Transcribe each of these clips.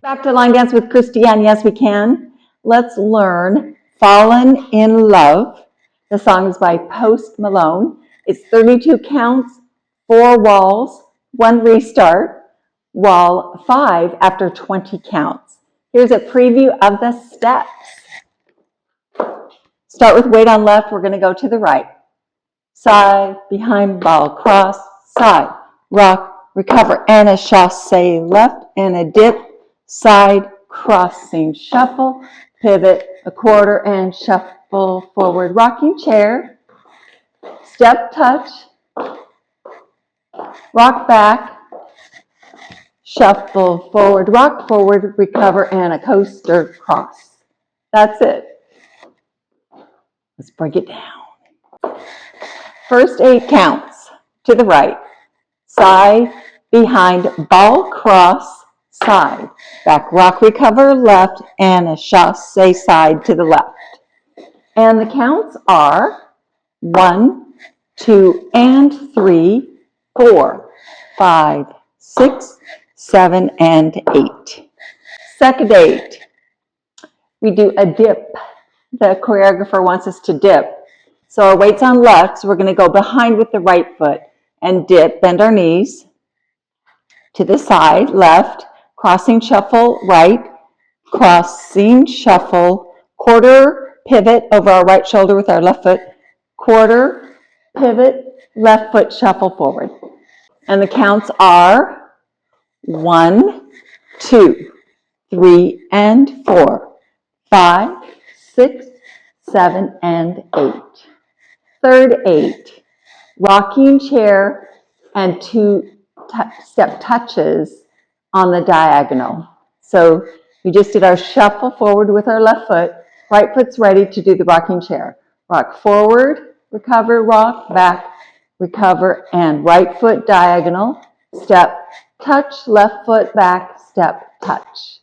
Back to line dance with Christiane. Yes, we can. Let's learn Fallin' in Love. The song is by Post Malone. It's 32 counts, 4 walls, 1 restart, wall 5 after 20 counts. Here's a preview of the steps. Start with weight on left. We're going to go to the right. Side, behind, ball, cross, side, rock, recover, and a chasse left, and a dip, side, crossing, shuffle, pivot, a quarter, and shuffle forward, rocking chair, step touch, rock back, shuffle forward, rock forward, recover, and a coaster cross. That's it. Let's break it down. First 8 counts to the right, side, behind, ball, cross, side, back, rock, recover, left, and a chasse side to the left. And the counts are 1, 2, and 3, 4, 5, 6, 7, and 8. Second 8, we do a dip. The choreographer wants us to dip. So our weight's on left, so we're going to go behind with the right foot and dip, bend our knees to the side, left, crossing, shuffle, right, crossing, shuffle, quarter, pivot over our right shoulder with our left foot, quarter, pivot, left foot, shuffle forward. And the counts are 1, 2, 3, and 4, 5, 6, 7, and 8. Third 8, rocking chair and 2 step touches on the diagonal. So we just did our shuffle forward with our left foot. Right foot's ready to do the rocking chair. Rock forward, recover, rock, back, recover, and right foot diagonal. Step, touch, left foot, back, step, touch.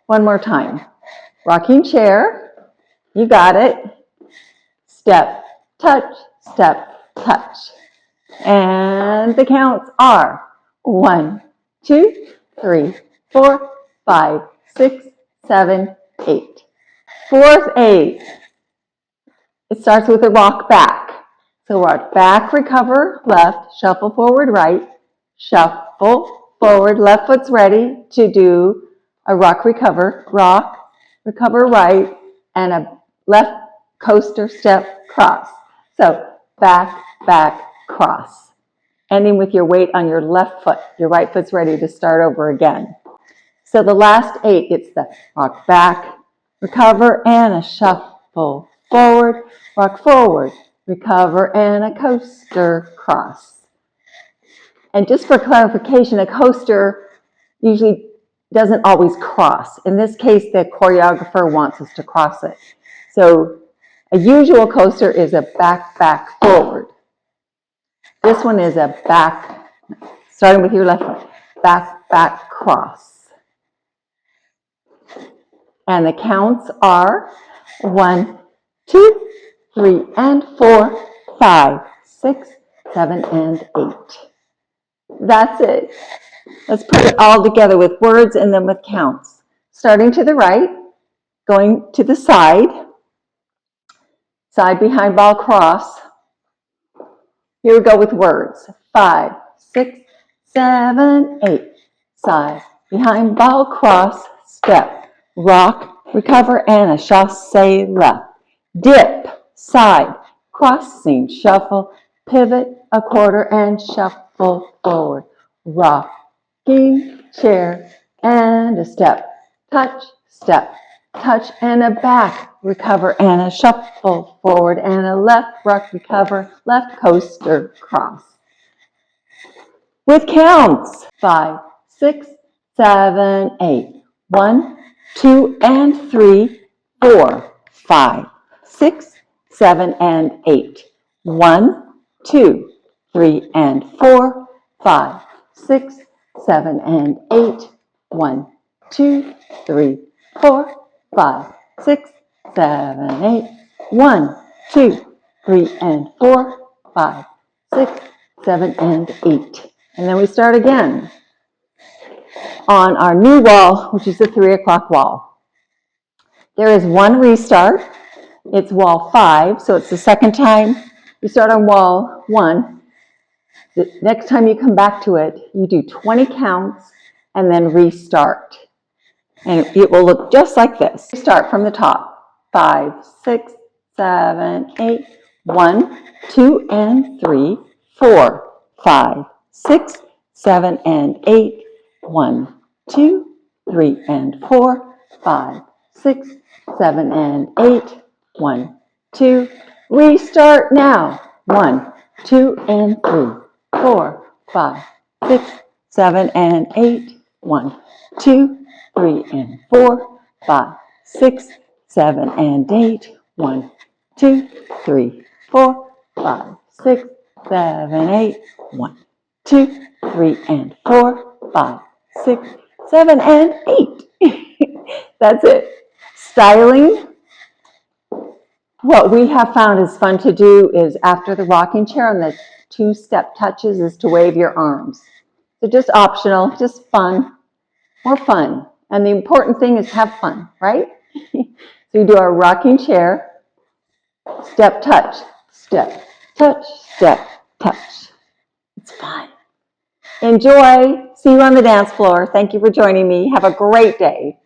One more time. Rocking chair, you got it. Step, touch, step, touch. And the counts are 1, 2, 3, 4, 5, 6, 7, 8. Fourth 8, it starts with a rock back. So rock back, recover, left, shuffle forward, right, shuffle forward, left foot's ready to do a rock, recover, right, and a left coaster step cross. So back, back, cross. Ending with your weight on your left foot. Your right foot's ready to start over again. So the last 8, it's the rock back, recover, and a shuffle forward, rock forward, recover, and a coaster cross. And just for clarification, a coaster usually doesn't always cross. In this case, the choreographer wants us to cross it. So a usual coaster is a back, back, forward. This one is a back, starting with your left foot, back, back, cross. And the counts are 1, 2, 3, and 4, 5, 6, 7, and 8. That's it. Let's put it all together with words and then with counts. Starting to the right, going to the side, side behind ball cross. Here we go with words. 5, 6, 7, 8. Side, behind ball cross, step, rock, recover, and a chasse left. Dip, side, crossing, shuffle, pivot, a quarter, and shuffle forward. Rocking chair, and a step, touch, step, touch, and a back, recover, and a shuffle forward, and a left, rock, recover, left coaster cross. With counts, 5, 6, 7, 8. 1, 2, and 3, 4, 5, 6, 7, and 8. 1, 2, 3, and 4, 5, 6, 7, and 8. 1, 2, 3, 4, 5, 6, 7, 8. 1, 2, 3, and 4, 5, 6, 7, and 8. And then we start again. on our new wall, which is the 3 o'clock wall. There is one restart. It's wall 5, so it's the second time you start on wall 1. The next time you come back to it, you do 20 counts and then restart. And it will look just like this. Start from the top. 5, 6, 7, 8, 1, 2, and 3, 4, 5, 6, 7, and 8, 1, 2, 3, and 4, 5, 6, 7, and 8, 1, 2, restart now. 1, 2, and 3, 4, 5, 6, 7, and 8, 1, 2, 3, and 4, 5, 6, 7, and 8, 1, 2, 3, 4, 5, 6, 7, 8, 1, 2, 3, and 4, 5, 6, 7, and 8. That's it. Styling. What we have found is fun to do is after the rocking chair on the 2-step touches is to wave your arms. So just optional, just fun, more fun. And the important thing is have fun, right? So you do our rocking chair, step, touch, step, touch, step, touch. It's fun. Enjoy. See you on the dance floor. Thank you for joining me. Have a great day.